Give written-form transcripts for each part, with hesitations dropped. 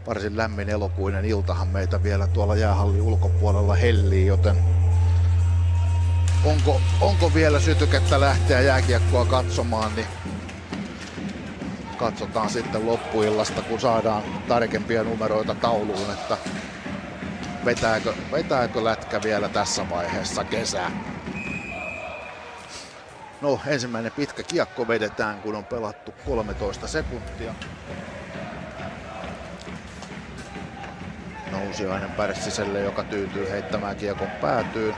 varsin lämmin elokuinen iltahan meitä vielä tuolla jäähallin ulkopuolella hellii, joten onko vielä sytykettä lähteä jääkiekkoa katsomaan, niin katsotaan sitten loppuillasta, kun saadaan tarkempia numeroita tauluun, että vetääkö lätkä vielä tässä vaiheessa kesää. No, ensimmäinen pitkä kiekko vedetään, kun on pelattu 13 sekuntia. Nousiainen Pärssiselle, joka tyytyy heittämään kiekon päätyyn.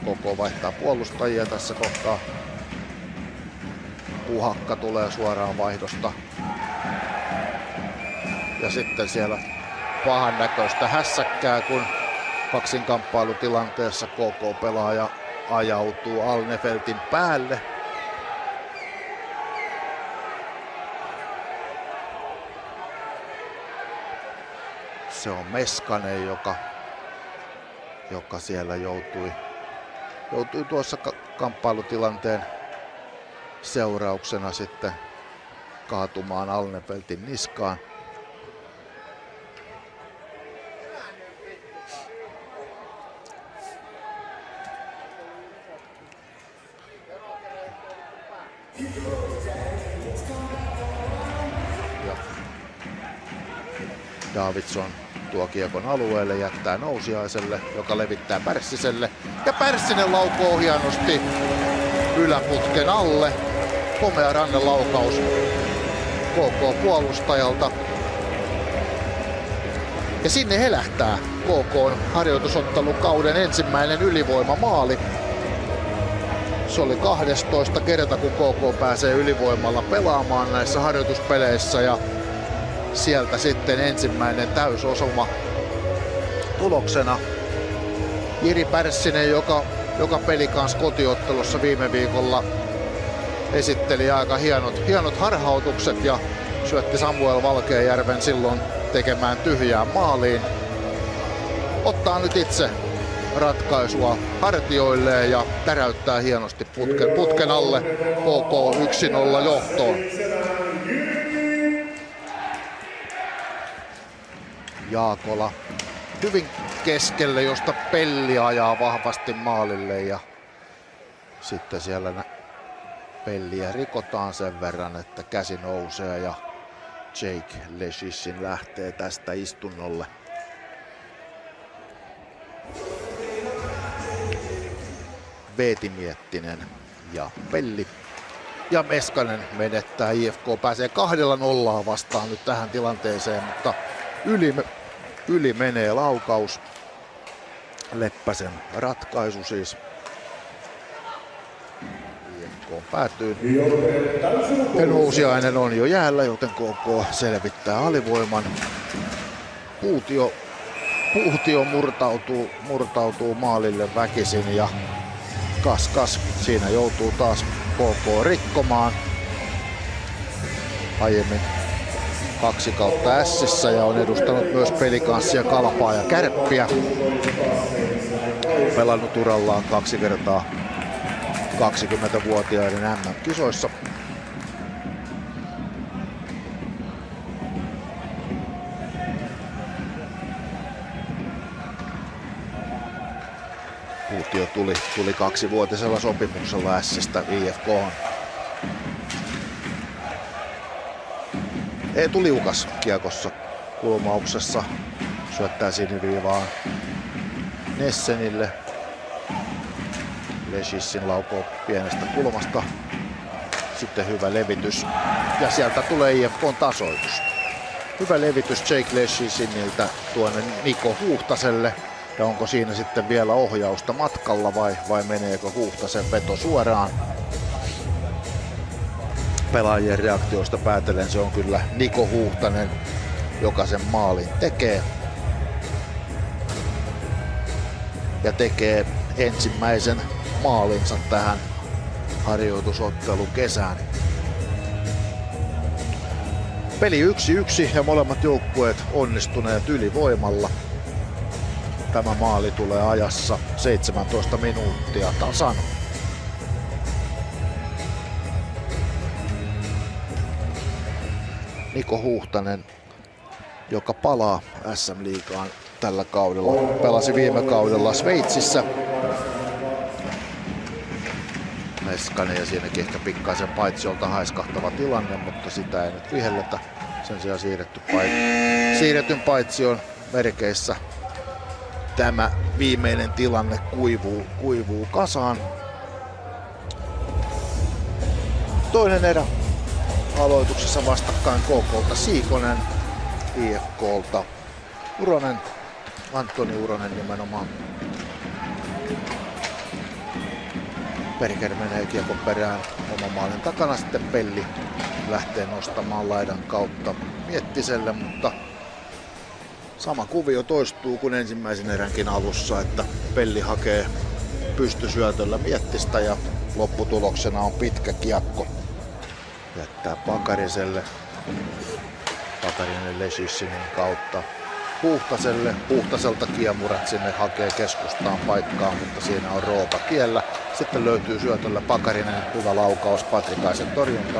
KK vaihtaa puolustajia tässä kohtaa. Puhakka tulee suoraan vaihdosta. Ja sitten siellä pahan näköistä hässäkkää, kun kaksinkamppailutilanteessa KK-pelaaja ajautuu Alnefeltin päälle. Se on Meskanen, joka siellä joutui tuossa kamppailutilanteen seurauksena sitten kaatumaan Alnefeltin niskaan. Ja Davidson tuo kiekon alueelle, jättää Nousiaiselle, joka levittää Pärssiselle. Ja Pärssinen laukoo hienosti yläputken alle. Komea rannelaukaus KK-puolustajalta. Ja sinne helähtää KK:n harjoitusottelukauden ensimmäinen ylivoimamaali. Se oli 12 kerta, kun KK pääsee ylivoimalla pelaamaan näissä harjoituspeleissä. Ja sieltä sitten ensimmäinen täysosuma tuloksena. Jiri Pärssinen, joka peli kanssa kotiottelussa viime viikolla esitteli aika hienot harhautukset ja syötti Samuel Valkeajärven silloin tekemään tyhjään maaliin. Ottaa nyt itse ratkaisua hartioilleen ja täräyttää hienosti putken alle KK 1-0 johtoon. Jaakola hyvin keskelle, josta Pelli ajaa vahvasti maalille ja sitten siellä Pelliä rikotaan sen verran, että käsi nousee ja Jake Leshissin lähtee tästä istunnolle. Veeti Miettinen ja Pelli. Ja Meskanen menettää. IFK pääsee 2-0 vastaan nyt tähän tilanteeseen, mutta yli menee laukaus. Leppäsen ratkaisu siis. IFK päätyy. Ja Nousiainen on jo jäällä, joten KK selvittää alivoiman. Puutio murtautuu maalille väkisin ja Kaskas siinä joutuu taas KK rikkomaan. Aiemmin 2/S Sissä ja on edustanut myös Pelikanssia, Kalpaa ja Kärppiä. Pelannut urallaan 2 kertaa 20-vuotiaiden MM-kisoissa. Puutio tuli 2-vuotisella sopimuksella S:stä IFK:hon. Eetu liukas kiekossa kulmauksessa, syöttää siniviivaan Nessenille. Leshissin laukoo pienestä kulmasta. Sitten hyvä levitys ja sieltä tulee IFK:n tasoitus. Hyvä levitys Jake Leshissiniltä tuonne Niko Huhtaselle. Ja onko siinä sitten vielä ohjausta matkalla vai meneekö Huhtasen veto suoraan? Pelaajien reaktioista päätellen se on kyllä Niko Huhtanen, joka sen maalin tekee. Ja tekee ensimmäisen maalinsa tähän harjoitusottelun kesään. Peli 1-1 ja molemmat joukkueet onnistuneet ylivoimalla. Tämä maali tulee ajassa 17 minuuttia tasan. Niko Huhtanen joka palaa SM-liigaan tällä kaudella. Pelasi viime kaudella Sveitsissä. Meskanen ja siinäkin ehkä pikkaisen paitsiolta haiskahtava tilanne, mutta sitä ei nyt vihelletä. Sen sijaan siirretyn paitsion merkeissä tämä viimeinen tilanne kuivuu kasaan. Toinen erä aloituksessa vastakkain KK:lta Siikonen, IFK:lta Uronen, Antoni Uronen nimenomaan. Berger menee kiekon perään oman maalin takana, sitten Pelli lähtee nostamaan laidan kautta Miettiselle, mutta sama kuvio toistuu kuin ensimmäisen eränkin alussa, että Pelli hakee pystysyötöllä Miettistä ja lopputuloksena on pitkä kiekko. Jättää Pakariselle. Pakarinen Leshisinin kautta Huhtaselle. Huhtaselta kiemurat sinne hakee keskustaan paikkaa, mutta siinä on Roopa tiellä. Sitten löytyy syötöllä Pakarinen, hyvä laukaus, Patrikaisen torjunta.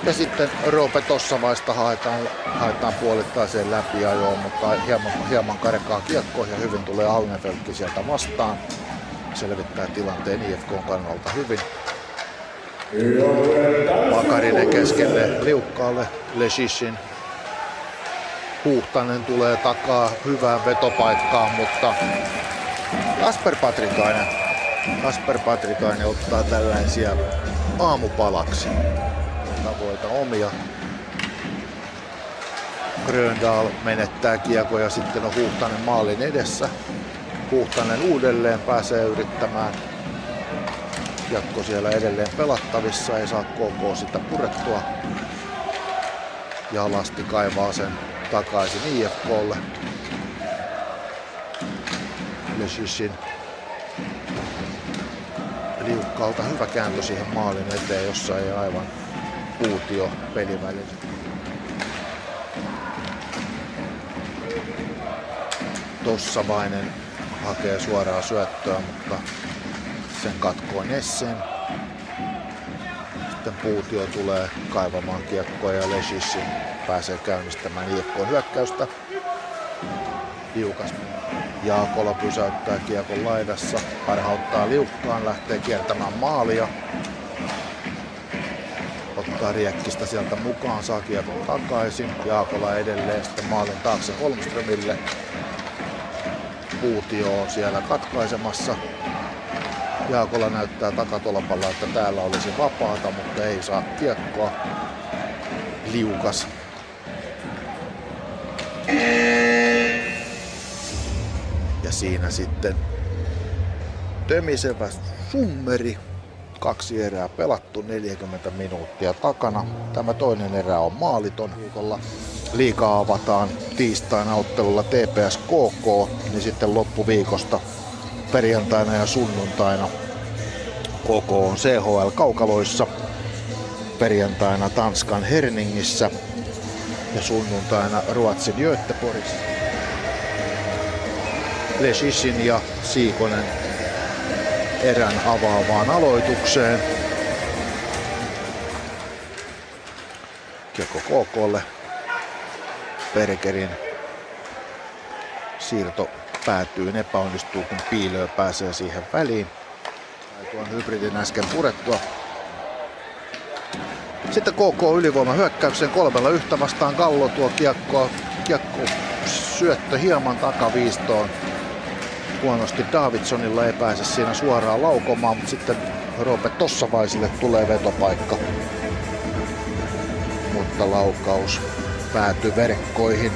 Ja sitten Roope Tossavaista haetaan puolittaiseen läpiajoon, mutta hieman karkaa kiekkoa ja hyvin tulee Alnefeldtkin sieltä vastaan. Selvittää tilanteen IFK:n kannalta hyvin. Pakarinen keskelle liukkaalle, Leshishin. Huhtanen tulee takaa hyvään vetopaikkaan, mutta Kasper Patrikainen ottaa tällaisia aamupalaksi. Tavoita omia. Gröndal menettää kiekon ja sitten on Huhtanen maalin edessä. Huhtanen uudelleen pääsee yrittämään. Kiekko siellä edelleen pelattavissa, ei saa KK sitä purettua. Ja Lasti kaivaa sen takaisin IFK:lle. Leshishin liukkaalta hyvä kääntö siihen maalin eteen, jossa ei aivan puutio pelivälillä. Tossavainen hakee suoraa syöttöä, mutta sen katkoo Nessen. Sitten Puutio tulee kaivamaan kiekkoa ja Leshishin pääsee käynnistämään IFK:n hyökkäystä. Liukas Jaakola pysäyttää kiekon laidassa, harhauttaa liukkaan, lähtee kiertämään maalia. Ottaa Riekkistä sieltä mukaan, saa kiekon takaisin. Jaakola edelleen sitten maalin taakse Holmströmille. Puutio on siellä katkaisemassa. Jaakola näyttää takatolpalla, että täällä olisi vapaata, mutta ei saa kiekkoa. Liukas. Ja siinä sitten tömisevä summeri. 2 erää pelattu, 40 minuuttia takana. Tämä toinen erä on maaliton. Liigaa avataan tiistaina ottelulla TPS KK, niin sitten loppuviikosta perjantaina ja sunnuntaina KK on CHL-kaukaloissa. Perjantaina Tanskan Herningissä ja sunnuntaina Ruotsin Göteborgissa. Leshishin ja Siikonen erän avaavaan aloitukseen. Kiekko KK:lle. Bergerin siirto päätyy, epäonnistuu kun Piilö pääsee siihen väliin. Tuon hybridin äsken purettua. Sitten KK ylivoima hyökkäykseen 3-1 vastaan Gallo tuo kiekko syöttö hieman takaviistoon. Huonosti Davidsonilla ei pääse siinä suoraan laukomaan, mutta sitten Roope Tossavaisille tulee vetopaikka. Mutta laukaus päätyy verkkoihin.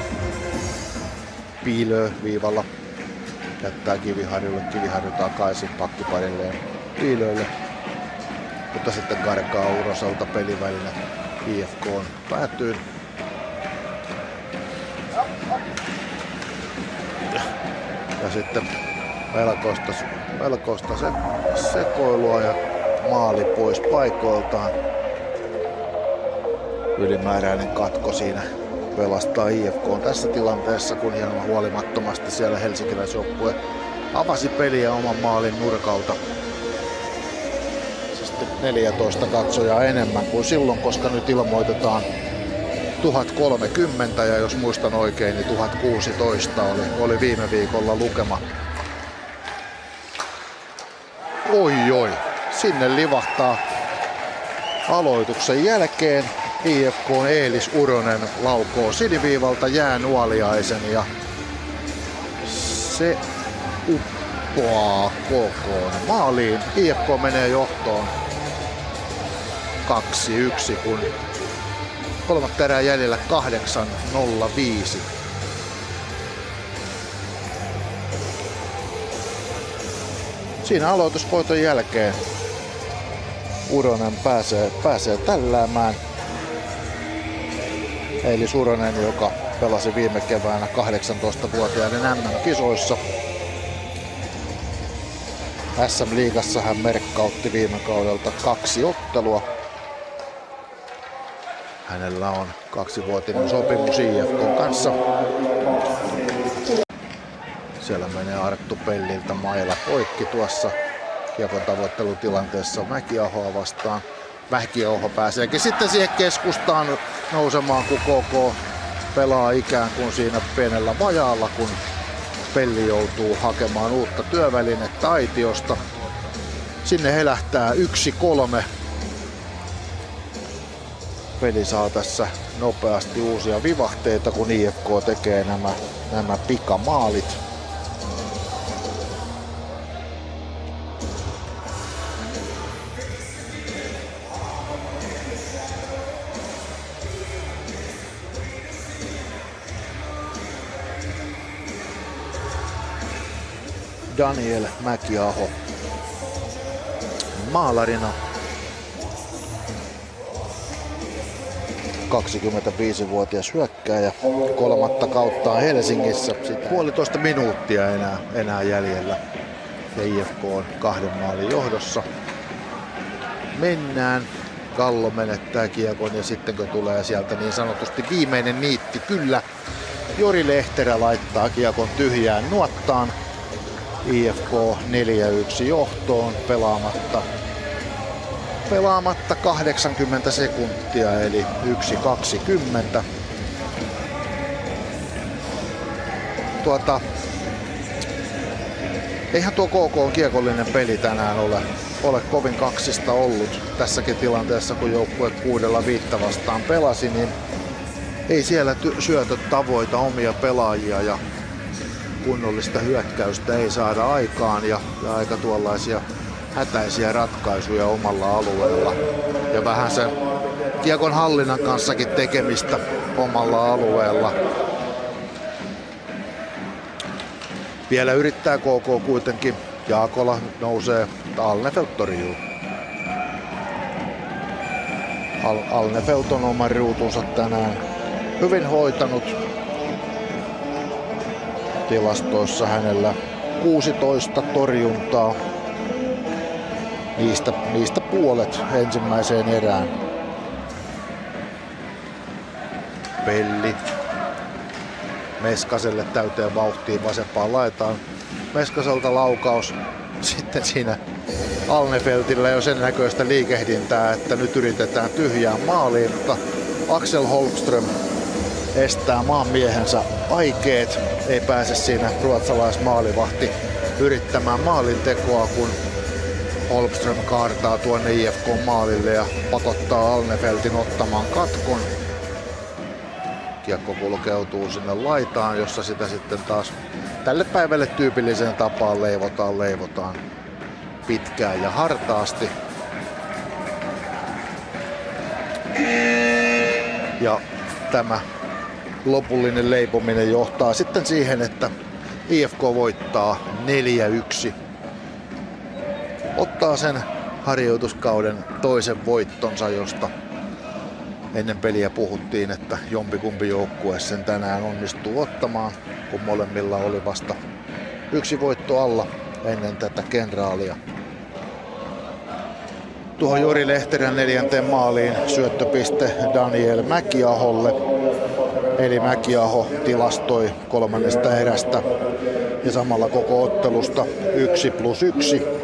Piilö viivalla jättää Kiviharjulle, Kiviharju takaisin pakkiparilleen Piilölle. Mutta sitten karkaa Uroselta pelivälillä IFK:n päätyyn. Ja sitten melkoista sekoilua ja maali pois paikoiltaan. Ylimääräinen katko siinä pelastaa IFK tässä tilanteessa, kun hieman huolimattomasti siellä helsinkiläisjoukkue avasi peliä oman maalin nurkalta. Sitten 14 katsojaa enemmän kuin silloin, koska nyt ilmoitetaan 1030 ja jos muistan oikein, niin 1016 oli viime viikolla lukema. Oi, sinne livahtaa aloituksen jälkeen IFK:n Eelis Uronen laukoo siniviivalta Jäänuoliaisen ja se uppoaa KK maaliin. IFK menee johtoon 2-1, kun kolmatta erää jäljellä 8:05. Siinä aloitusvoiton jälkeen Uronen pääsee tälläämään. Eelis Uronen, joka pelasi viime keväänä 18-vuotiaiden MM-kisoissa. SM-liigassa hän merkkautti viime kaudelta 2 ottelua. Hänellä on 2-vuotinen sopimus IFK:n kanssa. Siellä menee Arttu Pelliltä maila poikki tuossa kiekon tavoittelutilanteessa Mäkiahoa vastaan. Mäkiaho pääseekin sitten siihen keskustaan nousemaan, kun KK pelaa ikään kuin siinä pienellä vajaalla, kun Pelli joutuu hakemaan uutta työvälinettä aitiosta. Sinne helähtää 1-3. Peli saa tässä nopeasti uusia vivahteita, kun IFK tekee nämä pikamaalit. Daniel Mäkiaho maalarina. 25-vuotias hyökkääjä kolmatta kauttaan Helsingissä. Puolitoista minuuttia enää jäljellä ja IFK on 2 maalin johdossa. Mennään. Gallo menettää kiekon ja sitten kun tulee sieltä niin sanotusti viimeinen niitti, kyllä Jori Lehterä laittaa kiekon tyhjään nuottaan. IFK 4-1 johtoon pelaamatta 80 sekuntia eli 1:20. Eihän tuo KK kiekollinen peli tänään ole kovin kaksista ollut tässäkin tilanteessa, kun joukkue 6-5 vastaan pelasi, niin ei siellä syötöt tavoita omia pelaajia ja kunnollista hyökkäystä ei saada aikaan ja aika tuollaisia hätäisiä ratkaisuja omalla alueella ja vähän sen kiekon hallinnan kanssakin tekemistä omalla alueella. Vielä yrittää KK kuitenkin. Jaakola nousee, Alnefelt torjuu. Alnefelt on oman ruutunsa tänään hyvin hoitanut. Tilastoissa hänellä 16 torjuntaa. Niistä puolet ensimmäiseen erään. Pelli Meskaselle täyteen vauhtiin vasempaan laitaan. Meskaselta laukaus. Sitten siinä Alnefeltillä jo sen näköistä liikehdintää, että nyt yritetään tyhjään maaliin, mutta Axel Holmström estää maanmiehensä aikeet. Ei pääse siinä ruotsalaismaalivahti yrittämään maalintekoa, kun Holmström kaartaa tuonne IFK-maalille ja pakottaa Alnefeltin ottamaan katkon. Kiekko kulkeutuu sinne laitaan, jossa sitä sitten taas tälle päivälle tyypilliseen tapaan leivotaan pitkään ja hartaasti. Ja tämä lopullinen leipominen johtaa sitten siihen, että IFK voittaa 4-1. Ottaa sen harjoituskauden toisen voittonsa, josta ennen peliä puhuttiin, että jompikumpi joukkue sen tänään onnistuu ottamaan, kun molemmilla oli vasta 1 voitto alla ennen tätä kenraalia. Tuohon Jori Lehterän 4. maaliin syöttöpiste Daniel Mäkiaholle. Eli Mäkiaho tilastoi 3. erästä ja samalla koko ottelusta 1+1.